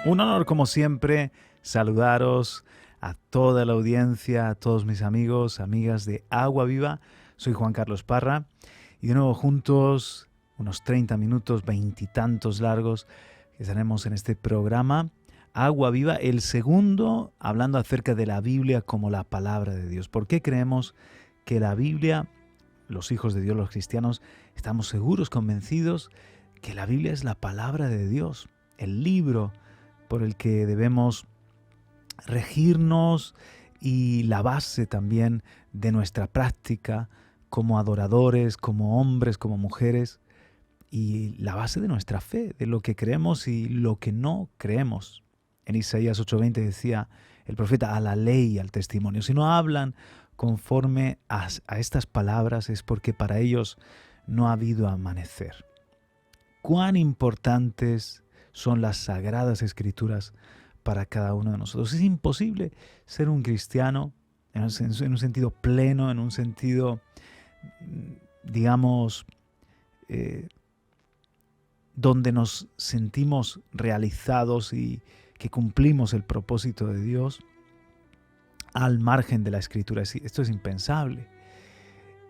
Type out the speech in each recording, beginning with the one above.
Un honor, como siempre, saludaros a toda la audiencia, a todos mis amigos, amigas de Agua Viva. Soy Juan Carlos Parra y de nuevo juntos, unos 30 minutos, 20 y tantos largos, que estaremos en este programa Agua Viva, el segundo, hablando acerca de la Biblia como la palabra de Dios. ¿Por qué creemos que la Biblia, los hijos de Dios, los cristianos, estamos seguros, convencidos que la Biblia es la palabra de Dios, el libro por el que debemos regirnos y la base también de nuestra práctica como adoradores, como hombres, como mujeres, y la base de nuestra fe, de lo que creemos y lo que no creemos? En Isaías 8:20 decía el profeta: a la ley y al testimonio. Si no hablan conforme a estas palabras es porque para ellos no ha habido amanecer. Cuán importantes son las sagradas escrituras para cada uno de nosotros. Es imposible ser un cristiano en un sentido pleno, en un sentido, digamos, donde nos sentimos realizados y que cumplimos el propósito de Dios al margen de la Escritura. Esto es impensable.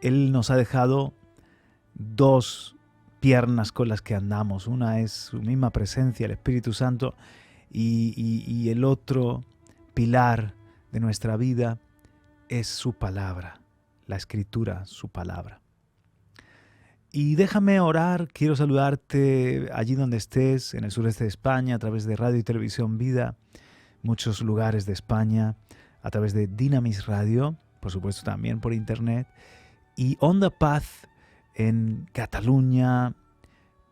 Él nos ha dejado dos piernas con las que andamos. Una es su misma presencia, el Espíritu Santo, y el otro pilar de nuestra vida es su palabra, la Escritura, su palabra. Y déjame orar, quiero saludarte allí donde estés, en el sureste de España, a través de Radio y Televisión Vida, muchos lugares de España, a través de Dynamis Radio, por supuesto también por internet, y Onda Paz en Cataluña,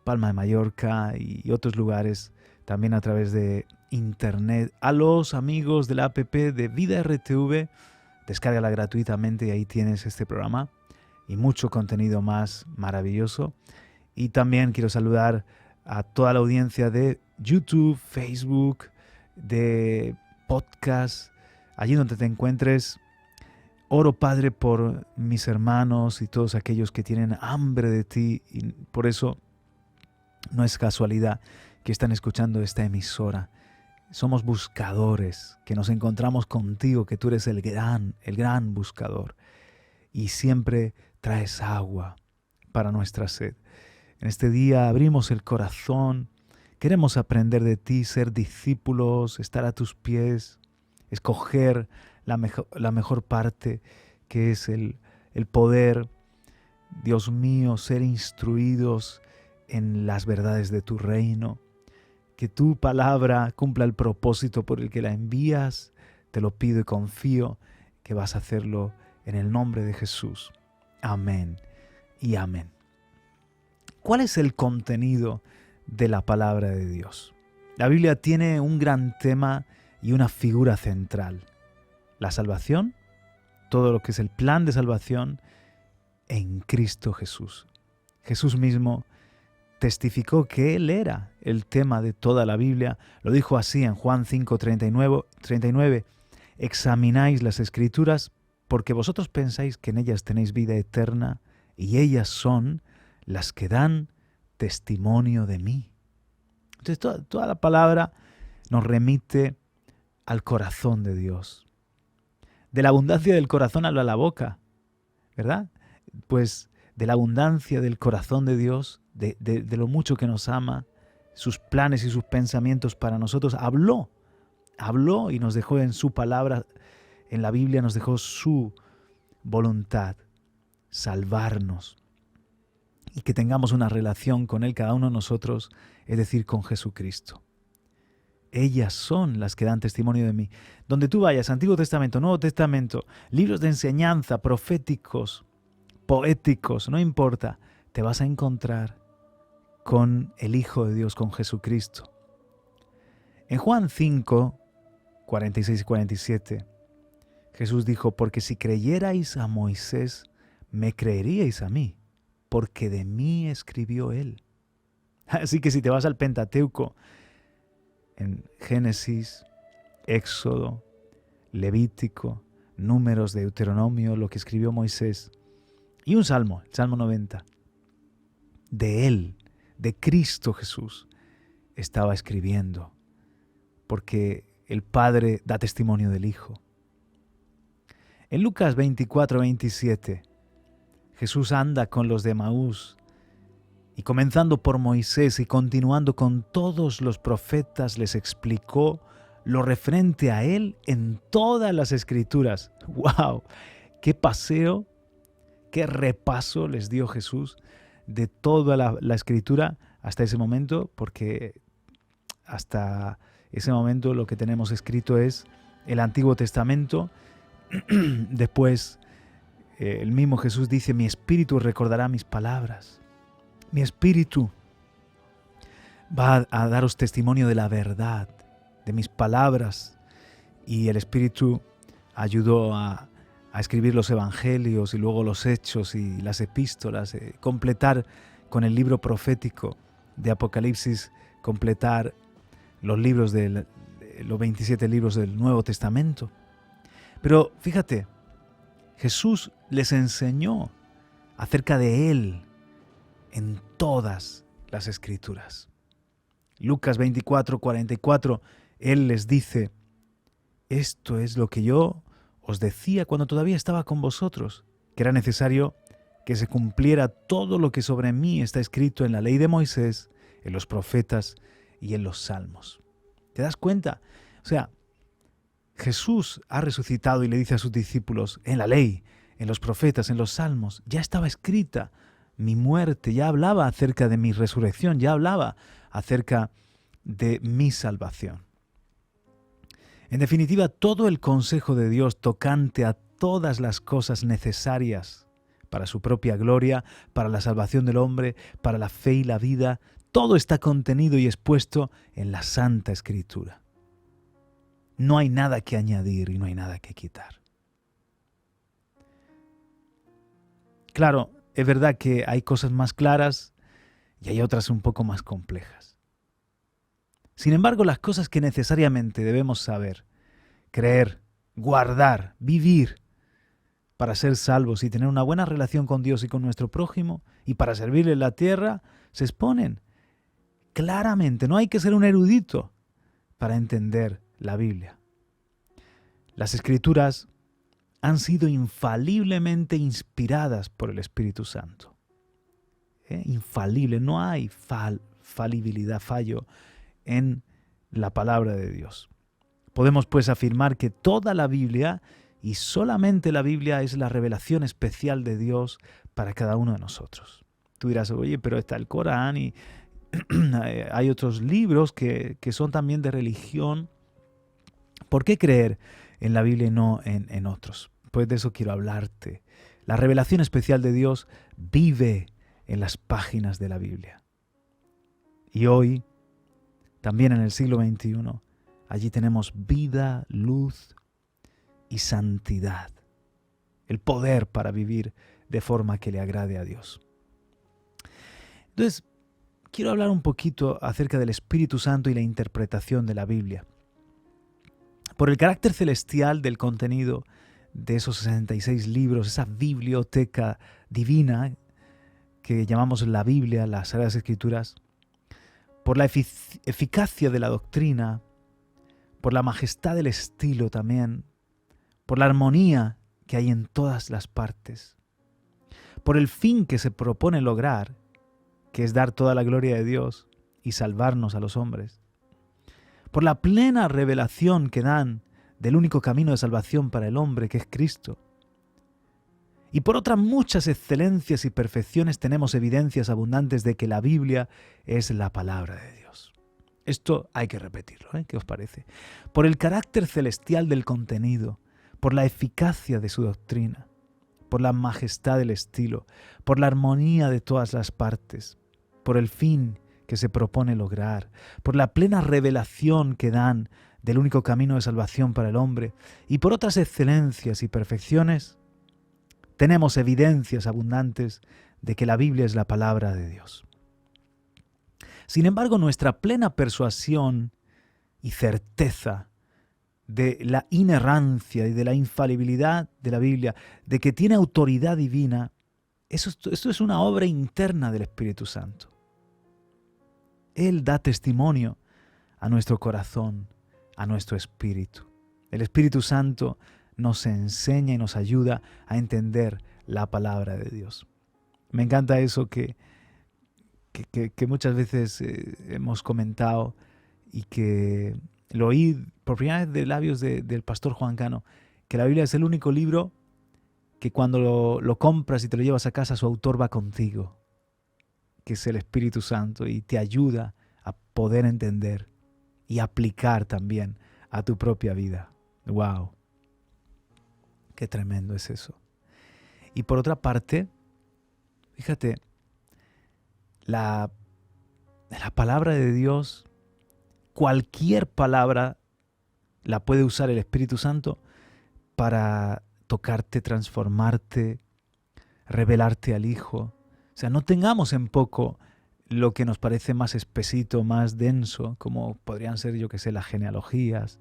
Palma de Mallorca y otros lugares, también a través de internet. A los amigos de la app de Vida RTV, descárgala gratuitamente y ahí tienes este programa y mucho contenido más maravilloso. Y también quiero saludar a toda la audiencia de YouTube, Facebook, de podcast, allí donde te encuentres. Oro, Padre, por mis hermanos y todos aquellos que tienen hambre de ti, y por eso no es casualidad que están escuchando esta emisora. Somos buscadores, que nos encontramos contigo, que tú eres el gran buscador, y siempre traes agua para nuestra sed. En este día abrimos el corazón, queremos aprender de ti, ser discípulos, estar a tus pies, escoger la mejor parte, que es el poder, Dios mío, ser instruidos en las verdades de tu reino. Que tu palabra cumpla el propósito por el que la envías. Te lo pido y confío que vas a hacerlo en el nombre de Jesús. Amén y amén. ¿Cuál es el contenido de la palabra de Dios? La Biblia tiene un gran tema y una figura central: la salvación, todo lo que es el plan de salvación en Cristo Jesús. Jesús mismo testificó que Él era el tema de toda la Biblia. Lo dijo así en Juan 5:39: examináis las Escrituras porque vosotros pensáis que en ellas tenéis vida eterna y ellas son las que dan testimonio de mí. Entonces toda la palabra nos remite al corazón de Dios. De la abundancia del corazón habla la boca, ¿verdad? Pues de la abundancia del corazón de Dios, de lo mucho que nos ama, sus planes y sus pensamientos para nosotros, habló y nos dejó en su palabra, en la Biblia nos dejó su voluntad, salvarnos y que tengamos una relación con Él, cada uno de nosotros, es decir, con Jesucristo. Ellas son las que dan testimonio de mí. Donde tú vayas, Antiguo Testamento, Nuevo Testamento, libros de enseñanza, proféticos, poéticos, no importa, te vas a encontrar con el Hijo de Dios, con Jesucristo. En Juan 5, 46 y 47, Jesús dijo: porque si creyerais a Moisés, me creeríais a mí, porque de mí escribió él. Así que si te vas al Pentateuco, en Génesis, Éxodo, Levítico, Números, Deuteronomio, lo que escribió Moisés, y un salmo, el Salmo 90, de Él, de Cristo Jesús, estaba escribiendo porque el Padre da testimonio del Hijo. En Lucas 24-27, Jesús anda con los de Emaús y comenzando por Moisés y continuando con todos los profetas les explicó lo referente a él en todas las Escrituras. ¡Wow! ¡Qué paseo! ¡Qué repaso les dio Jesús de toda la Escritura hasta ese momento! Porque hasta ese momento lo que tenemos escrito es el Antiguo Testamento. Después el mismo Jesús dice: mi espíritu recordará mis palabras. Mi espíritu va a daros testimonio de la verdad, de mis palabras. Y el Espíritu ayudó a escribir los evangelios y luego los hechos y las epístolas, completar con el libro profético de Apocalipsis, completar los libros los 27 libros del Nuevo Testamento. Pero fíjate, Jesús les enseñó acerca de Él en todas las Escrituras. Lucas 24-44, Él les dice: esto es lo que yo os decía cuando todavía estaba con vosotros, que era necesario que se cumpliera todo lo que sobre mí está escrito en la ley de Moisés, en los profetas y en los salmos. ¿Te das cuenta? O sea, Jesús ha resucitado y le dice a sus discípulos: en la ley, en los profetas, en los salmos, ya estaba escrita mi muerte, ya hablaba acerca de mi resurrección, ya hablaba acerca de mi salvación. En definitiva, todo el consejo de Dios tocante a todas las cosas necesarias para su propia gloria, para la salvación del hombre, para la fe y la vida, todo está contenido y expuesto en la Santa Escritura. No hay nada que añadir y no hay nada que quitar. Claro, es verdad que hay cosas más claras y hay otras un poco más complejas. Sin embargo, las cosas que necesariamente debemos saber, creer, guardar, vivir para ser salvos y tener una buena relación con Dios y con nuestro prójimo y para servirle en la tierra, se exponen claramente. No hay que ser un erudito para entender la Biblia. Las Escrituras han sido infaliblemente inspiradas por el Espíritu Santo. Infalible, no hay falibilidad, fallo en la palabra de Dios. Podemos pues afirmar que toda la Biblia y solamente la Biblia es la revelación especial de Dios para cada uno de nosotros. Tú dirás: oye, pero está el Corán y hay otros libros que son también de religión. ¿Por qué creer en la Biblia y no en otros? Pues de eso quiero hablarte. La revelación especial de Dios vive en las páginas de la Biblia. Y hoy, también en el siglo XXI, allí tenemos vida, luz y santidad. El poder para vivir de forma que le agrade a Dios. Entonces, quiero hablar un poquito acerca del Espíritu Santo y la interpretación de la Biblia. Por el carácter celestial del contenido de esos 66 libros, esa biblioteca divina que llamamos la Biblia, las Sagradas Escrituras, por la eficacia de la doctrina, por la majestad del estilo también, por la armonía que hay en todas las partes, por el fin que se propone lograr, que es dar toda la gloria de Dios y salvarnos a los hombres, por la plena revelación que dan del único camino de salvación para el hombre, que es Cristo. Y por otras muchas excelencias y perfecciones tenemos evidencias abundantes de que la Biblia es la palabra de Dios. Esto hay que repetirlo, ¿Qué os parece? Por el carácter celestial del contenido, por la eficacia de su doctrina, por la majestad del estilo, por la armonía de todas las partes, por el fin que se propone lograr, por la plena revelación que dan del único camino de salvación para el hombre, y por otras excelencias y perfecciones, tenemos evidencias abundantes de que la Biblia es la palabra de Dios. Sin embargo, nuestra plena persuasión y certeza de la inerrancia y de la infalibilidad de la Biblia, de que tiene autoridad divina, esto es una obra interna del Espíritu Santo. Él da testimonio a nuestro corazón a nuestro espíritu. El Espíritu Santo nos enseña y nos ayuda a entender la palabra de Dios. Me encanta eso que muchas veces hemos comentado y que lo oí por primera vez de labios del pastor Juan Cano, que la Biblia es el único libro que cuando lo compras y te lo llevas a casa, su autor va contigo, que es el Espíritu Santo, y te ayuda a poder entender y aplicar también a tu propia vida. ¡Wow! ¡Qué tremendo es eso! Y por otra parte, fíjate, la palabra de Dios, cualquier palabra la puede usar el Espíritu Santo para tocarte, transformarte, revelarte al Hijo. O sea, no tengamos en poco lo que nos parece más espesito, más denso, como podrían ser, yo que sé, las genealogías,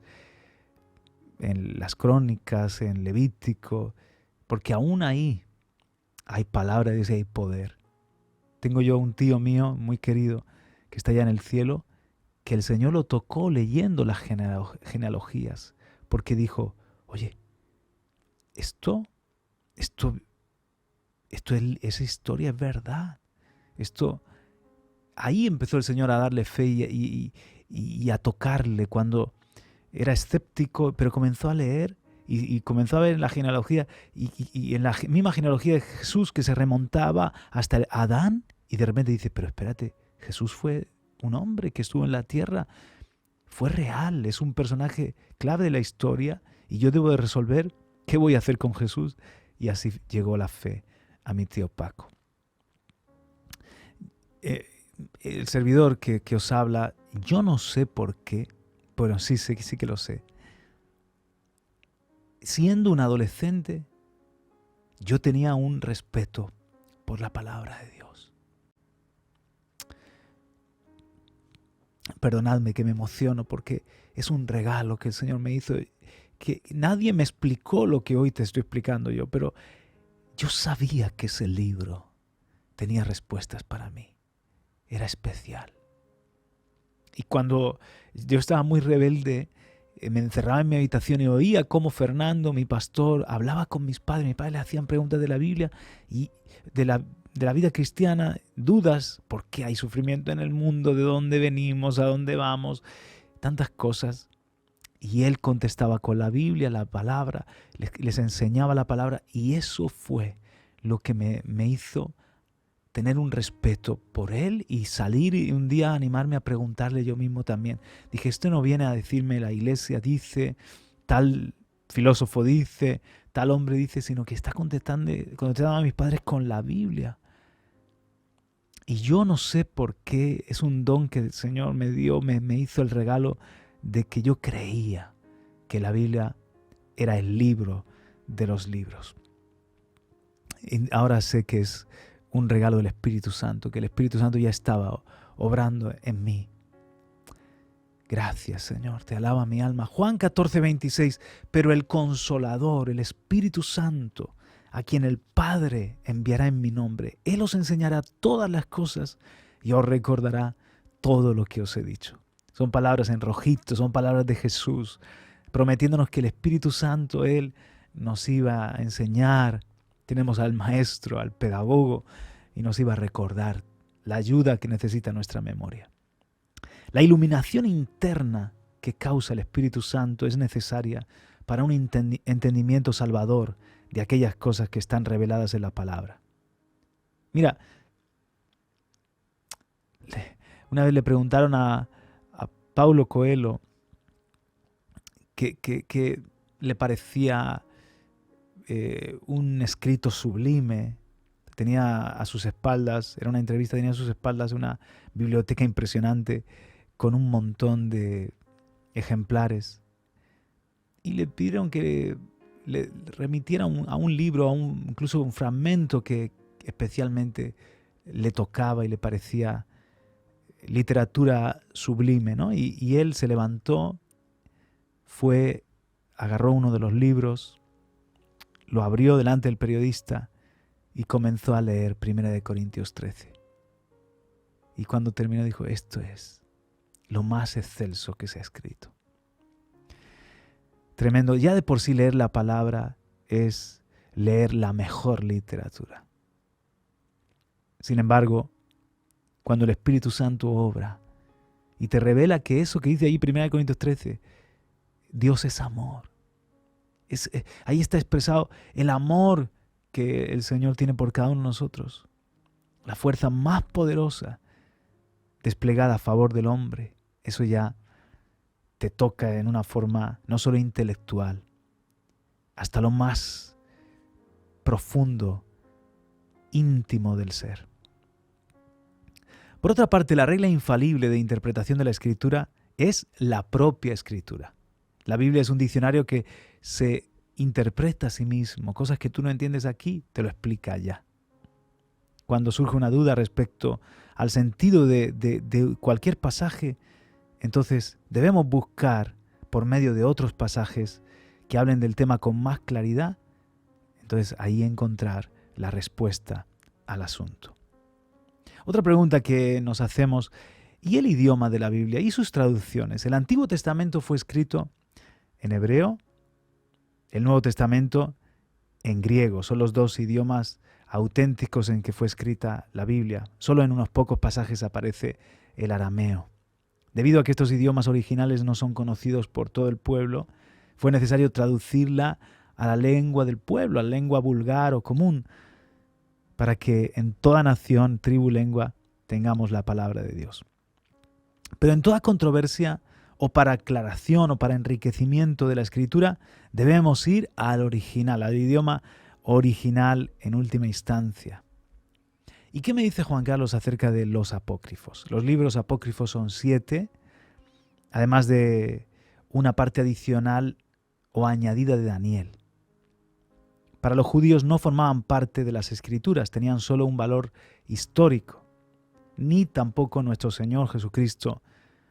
en las crónicas, en Levítico, porque aún ahí hay palabra de Dios y hay poder. Tengo yo un tío mío muy querido que está allá en el cielo, que el Señor lo tocó leyendo las genealogías, porque dijo, oye, esa historia es verdad. Ahí empezó el Señor a darle fe y a tocarle cuando era escéptico, pero comenzó a leer y comenzó a ver en la genealogía y en la misma genealogía de Jesús que se remontaba hasta Adán, y de repente dice, pero espérate, Jesús fue un hombre que estuvo en la tierra, fue real, es un personaje clave de la historia y yo debo de resolver qué voy a hacer con Jesús. Y así llegó la fe a mi tío Paco. El servidor que os habla, yo no sé por qué, bueno, sí que lo sé. Siendo un adolescente, yo tenía un respeto por la palabra de Dios. Perdonadme que me emociono porque es un regalo que el Señor me hizo, que nadie me explicó lo que hoy te estoy explicando yo, pero yo sabía que ese libro tenía respuestas para mí. Era especial. Y cuando yo estaba muy rebelde, me encerraba en mi habitación y oía cómo Fernando, mi pastor, hablaba con mis padres. Mis padres le hacían preguntas de la Biblia y de la vida cristiana, dudas, ¿por qué hay sufrimiento en el mundo? ¿De dónde venimos? ¿A dónde vamos? Tantas cosas. Y él contestaba con la Biblia, la palabra, les enseñaba la palabra, y eso fue lo que me hizo tener un respeto por él y salir y un día animarme a preguntarle yo mismo también. Dije, esto no viene a decirme la iglesia dice, tal filósofo dice, tal hombre dice, sino que está contestando a mis padres con la Biblia. Y yo no sé por qué, es un don que el Señor me dio, me hizo el regalo de que yo creía que la Biblia era el libro de los libros. Y ahora sé que es un regalo del Espíritu Santo, que el Espíritu Santo ya estaba obrando en mí. Gracias, Señor, te alaba mi alma. Juan 14:26, pero el Consolador, el Espíritu Santo, a quien el Padre enviará en mi nombre, Él os enseñará todas las cosas y os recordará todo lo que os he dicho. Son palabras en rojito, son palabras de Jesús, prometiéndonos que el Espíritu Santo, Él nos iba a enseñar. Tenemos al maestro, al pedagogo, y nos iba a recordar la ayuda que necesita nuestra memoria. La iluminación interna que causa el Espíritu Santo es necesaria para un entendimiento salvador de aquellas cosas que están reveladas en la palabra. Mira, una vez le preguntaron a Paulo Coelho que le parecía un escrito sublime. Tenía a sus espaldas, era una entrevista, tenía a sus espaldas una biblioteca impresionante con un montón de ejemplares. Y le pidieron que le remitiera a un libro, incluso un fragmento que especialmente le tocaba y le parecía literatura sublime, ¿no? Y él se levantó, agarró uno de los libros, lo abrió delante del periodista y comenzó a leer 1 Corintios 13. Y cuando terminó dijo, esto es lo más excelso que se ha escrito. Tremendo. Ya de por sí leer la palabra es leer la mejor literatura. Sin embargo, cuando el Espíritu Santo obra y te revela que eso que dice ahí 1 Corintios 13, Dios es amor. Ahí está expresado el amor que el Señor tiene por cada uno de nosotros. La fuerza más poderosa desplegada a favor del hombre. Eso ya te toca en una forma no solo intelectual, hasta lo más profundo, íntimo del ser. Por otra parte, la regla infalible de interpretación de la Escritura es la propia Escritura. La Biblia es un diccionario que se interpreta a sí mismo. Cosas que tú no entiendes aquí, te lo explica allá. Cuando surge una duda respecto al sentido de cualquier pasaje, entonces debemos buscar por medio de otros pasajes que hablen del tema con más claridad. Entonces ahí encontrar la respuesta al asunto. Otra pregunta que nos hacemos: ¿y el idioma de la Biblia y sus traducciones? El Antiguo Testamento fue escrito en hebreo, el Nuevo Testamento en griego. Son los dos idiomas auténticos en que fue escrita la Biblia. Solo en unos pocos pasajes aparece el arameo. Debido a que estos idiomas originales no son conocidos por todo el pueblo, fue necesario traducirla a la lengua del pueblo, a la lengua vulgar o común, para que en toda nación, tribu, lengua, tengamos la palabra de Dios. Pero en toda controversia, o para aclaración o para enriquecimiento de la Escritura, debemos ir al original, al idioma original en última instancia. ¿Y qué me dice Juan Carlos acerca de los apócrifos? Los libros apócrifos son 7, además de una parte adicional o añadida de Daniel. Para los judíos no formaban parte de las Escrituras, tenían solo un valor histórico. Ni tampoco nuestro Señor Jesucristo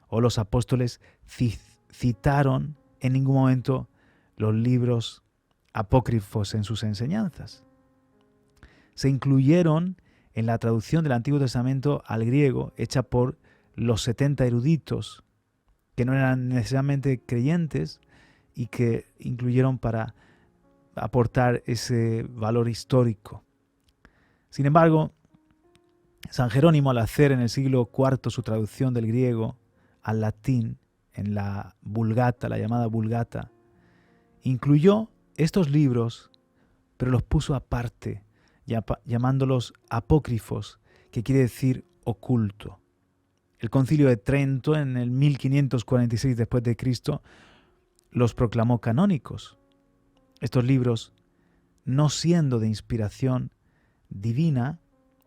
o los apóstoles citaron en ningún momento los libros apócrifos en sus enseñanzas. Se incluyeron en la traducción del Antiguo Testamento al griego, hecha por los 70 eruditos, que no eran necesariamente creyentes y que incluyeron para aportar ese valor histórico. Sin embargo, San Jerónimo, al hacer en el siglo IV su traducción del griego al latín en la Vulgata, la llamada Vulgata, incluyó estos libros, pero los puso aparte, llamándolos apócrifos, que quiere decir oculto. El Concilio de Trento, en el 1546 después de Cristo, los proclamó canónicos. Estos libros, no siendo de inspiración divina,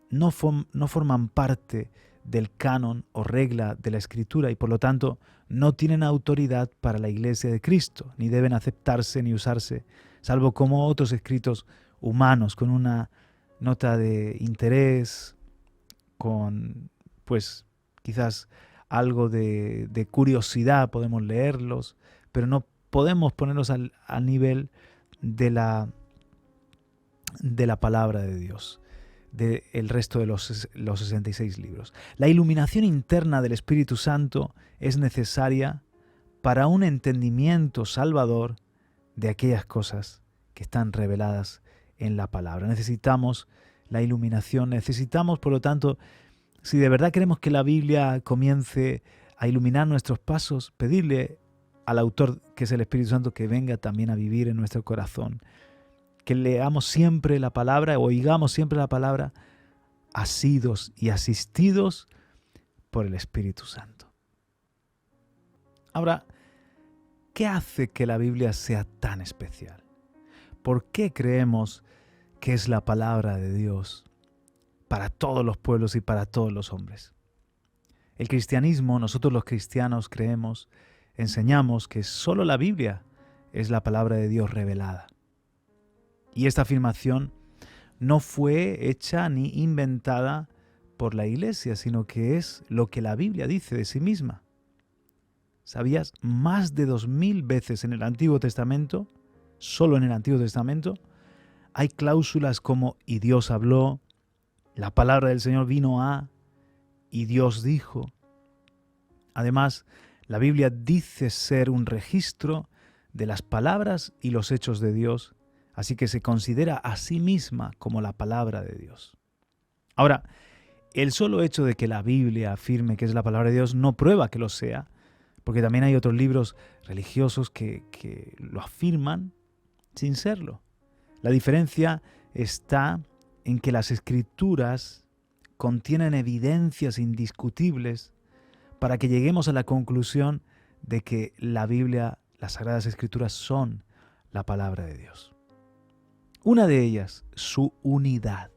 no forman parte del canon o regla de la Escritura y por lo tanto no tienen autoridad para la Iglesia de Cristo, ni deben aceptarse ni usarse, salvo como otros escritos humanos, con una nota de interés, con pues quizás algo de curiosidad, podemos leerlos, pero no podemos ponerlos al nivel de la palabra de Dios, del resto de los 66 libros. La iluminación interna del Espíritu Santo es necesaria para un entendimiento salvador de aquellas cosas que están reveladas en la palabra. Necesitamos la iluminación, necesitamos, por lo tanto, si de verdad queremos que la Biblia comience a iluminar nuestros pasos, pedirle al autor, que es el Espíritu Santo, que venga también a vivir en nuestro corazón. Que leamos siempre la palabra, oigamos siempre la palabra, asidos y asistidos por el Espíritu Santo. Ahora, ¿qué hace que la Biblia sea tan especial? ¿Por qué creemos que es la palabra de Dios para todos los pueblos y para todos los hombres? El cristianismo, nosotros los cristianos creemos, enseñamos que solo la Biblia es la palabra de Dios revelada. Y esta afirmación no fue hecha ni inventada por la Iglesia, sino que es lo que la Biblia dice de sí misma. ¿Sabías? Más de 2000 veces en el Antiguo Testamento, solo en el Antiguo Testamento, hay cláusulas como "y Dios habló", "la palabra del Señor vino a", "y Dios dijo". Además, la Biblia dice ser un registro de las palabras y los hechos de Dios, así que se considera a sí misma como la palabra de Dios. Ahora, el solo hecho de que la Biblia afirme que es la palabra de Dios no prueba que lo sea, porque también hay otros libros religiosos que lo afirman sin serlo. La diferencia está en que las Escrituras contienen evidencias indiscutibles para que lleguemos a la conclusión de que la Biblia, las Sagradas Escrituras son la palabra de Dios. Una de ellas, su unidad.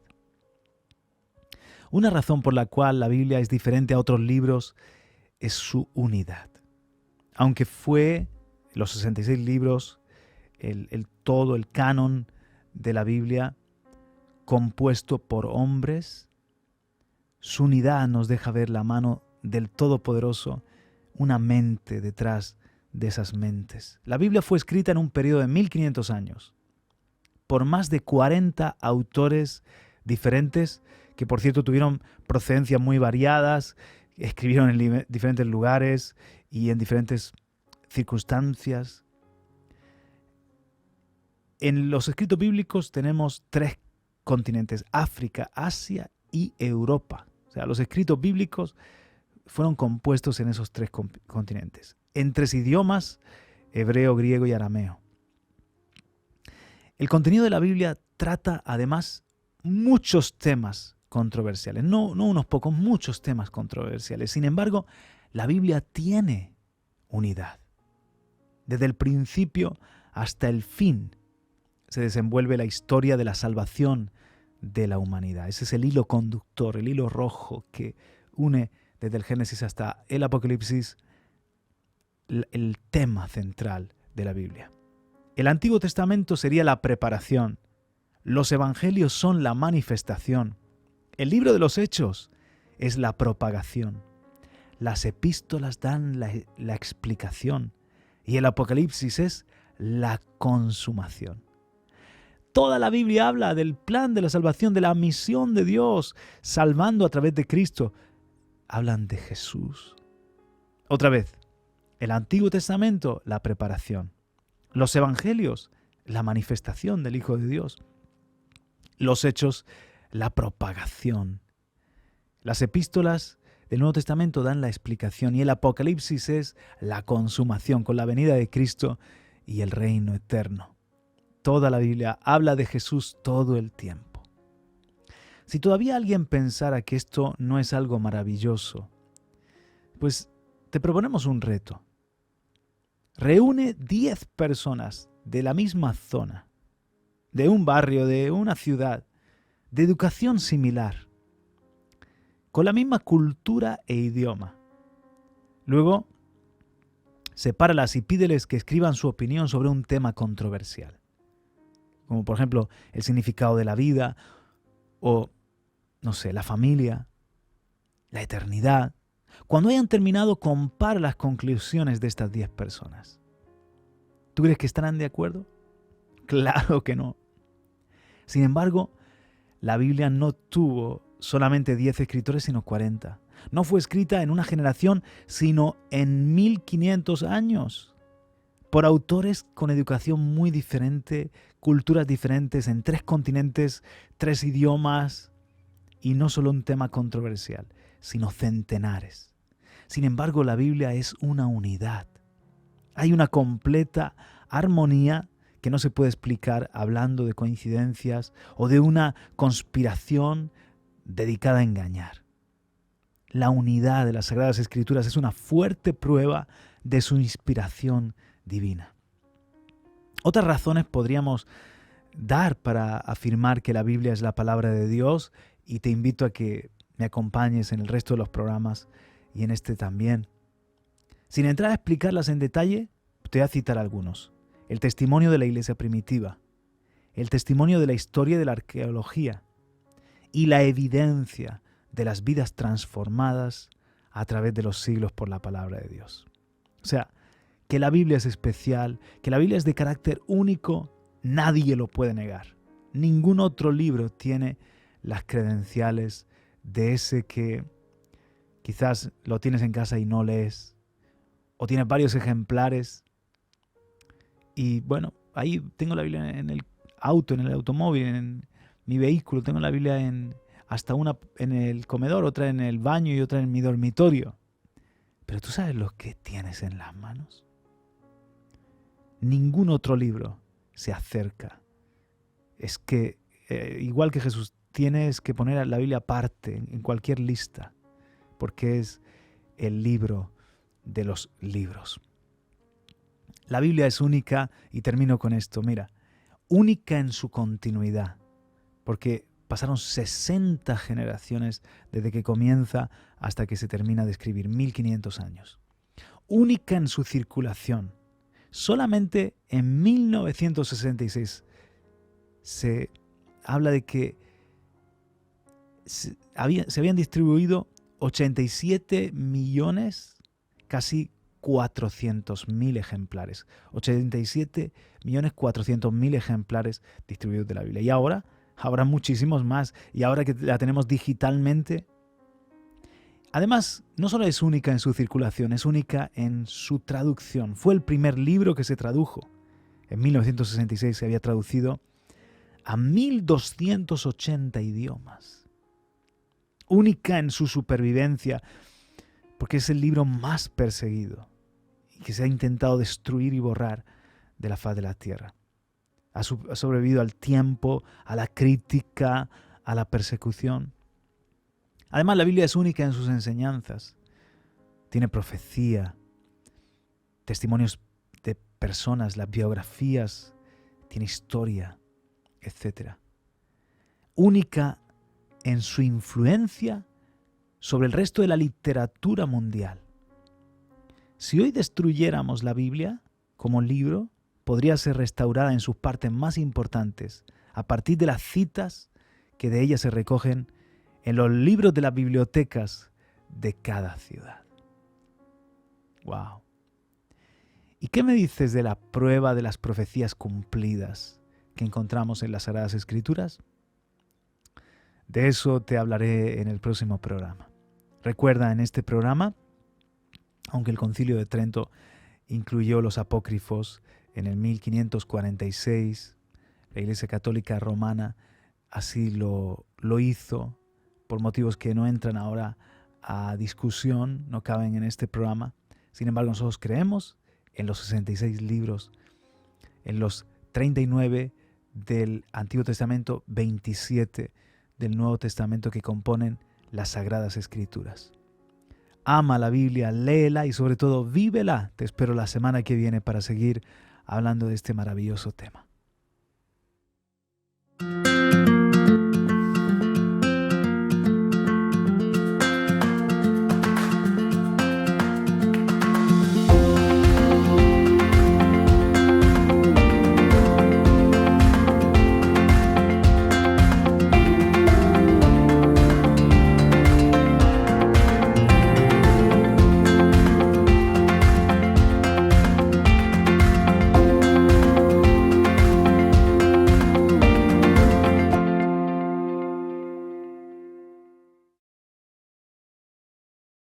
Una razón por la cual la Biblia es diferente a otros libros es su unidad. Aunque fue los 66 libros, todo el canon de la Biblia compuesto por hombres, su unidad nos deja ver la mano del Todopoderoso, una mente detrás de esas mentes. La Biblia fue escrita en un periodo de 1500 años por más de 40 autores diferentes que, por cierto, tuvieron procedencias muy variadas, escribieron en diferentes lugares y en diferentes circunstancias. En los escritos bíblicos tenemos 3 continentes: África, Asia y Europa. O sea, los escritos bíblicos fueron compuestos en esos 3 continentes, en 3 idiomas: hebreo, griego y arameo. El contenido de la Biblia trata además muchos temas controversiales, no unos pocos, muchos temas controversiales. Sin embargo, la Biblia tiene unidad. Desde el principio hasta el fin se desenvuelve la historia de la salvación de la humanidad. Ese es el hilo conductor, el hilo rojo que une desde el Génesis hasta el Apocalipsis, el tema central de la Biblia. El Antiguo Testamento sería la preparación. Los evangelios son la manifestación. El libro de los Hechos es la propagación. Las epístolas dan la explicación. Y el Apocalipsis es la consumación. Toda la Biblia habla del plan de la salvación, de la misión de Dios, salvando a través de Cristo. Hablan de Jesús. Otra vez, el Antiguo Testamento, la preparación. Los evangelios, la manifestación del Hijo de Dios. Los hechos, la propagación. Las epístolas del Nuevo Testamento dan la explicación y el Apocalipsis es la consumación con la venida de Cristo y el reino eterno. Toda la Biblia habla de Jesús todo el tiempo. Si todavía alguien pensara que esto no es algo maravilloso, pues te proponemos un reto. Reúne 10 personas de la misma zona, de un barrio, de una ciudad, de educación similar, con la misma cultura e idioma. Luego, sepáralas y pídeles que escriban su opinión sobre un tema controversial, como por ejemplo el significado de la vida o, no sé, la familia, la eternidad. Cuando hayan terminado, compara las conclusiones de estas 10 personas. ¿Tú crees que estarán de acuerdo? Claro que no. Sin embargo, la Biblia no tuvo solamente 10 escritores, sino 40. No fue escrita en una generación, sino en 1500 años, por autores con educación muy diferente, culturas diferentes, en 3 continentes, 3 idiomas, y no solo un tema controversial, sino centenares. Sin embargo, la Biblia es una unidad. Hay una completa armonía que no se puede explicar hablando de coincidencias o de una conspiración dedicada a engañar. La unidad de las Sagradas Escrituras es una fuerte prueba de su inspiración divina. Otras razones podríamos dar para afirmar que la Biblia es la palabra de Dios, y te invito a que me acompañes en el resto de los programas y en este también. Sin entrar a explicarlas en detalle, te voy a citar algunos. El testimonio de la iglesia primitiva, el testimonio de la historia de la arqueología y la evidencia de las vidas transformadas a través de los siglos por la palabra de Dios. O sea, que la Biblia es especial, que la Biblia es de carácter único, nadie lo puede negar. Ningún otro libro tiene las credenciales de ese que quizás lo tienes en casa y no lees, o tienes varios ejemplares Y bueno, ahí tengo la Biblia en el auto, en el automóvil, en mi vehículo, tengo la Biblia hasta una en el comedor, otra en el baño y otra en mi dormitorio. Pero ¿tú sabes lo que tienes en las manos? Ningún otro libro se acerca. Es que, igual que Jesús, tienes que poner la Biblia aparte en cualquier lista, porque es el libro de los libros. La Biblia es única, y termino con esto, mira, única en su continuidad, porque pasaron 60 generaciones desde que comienza hasta que se termina de escribir, 1500 años. Única en su circulación. Solamente en 1966 se habla de que se habían distribuido 87 millones, casi 400.000 ejemplares. 87.400.000 ejemplares distribuidos de la Biblia. Y ahora habrá muchísimos más. Y ahora que la tenemos digitalmente, además, no solo es única en su circulación, es única en su traducción. Fue el primer libro que se tradujo. En 1966 se había traducido a 1280 idiomas. Única en su supervivencia, porque es el libro más perseguido y que se ha intentado destruir y borrar de la faz de la tierra. Ha sobrevivido al tiempo, a la crítica, a la persecución. Además, la Biblia es única en sus enseñanzas. Tiene profecía, testimonios de personas, las biografías, tiene historia, etc. Única en su influencia sobre el resto de la literatura mundial. Si hoy destruyéramos la Biblia como libro, podría ser restaurada en sus partes más importantes a partir de las citas que de ella se recogen en los libros de las bibliotecas de cada ciudad. ¡Wow! ¿Y qué me dices de la prueba de las profecías cumplidas que encontramos en las Sagradas Escrituras? De eso te hablaré en el próximo programa. Recuerda, en este programa, aunque el Concilio de Trento incluyó los apócrifos en el 1546, la Iglesia Católica Romana así lo hizo por motivos que no entran ahora a discusión, no caben en este programa. Sin embargo, nosotros creemos en los 66 libros, en los 39 del Antiguo Testamento, 27 del Nuevo Testamento que componen las Sagradas Escrituras. Ama la Biblia, léela y sobre todo vívela. Te espero la semana que viene para seguir hablando de este maravilloso tema.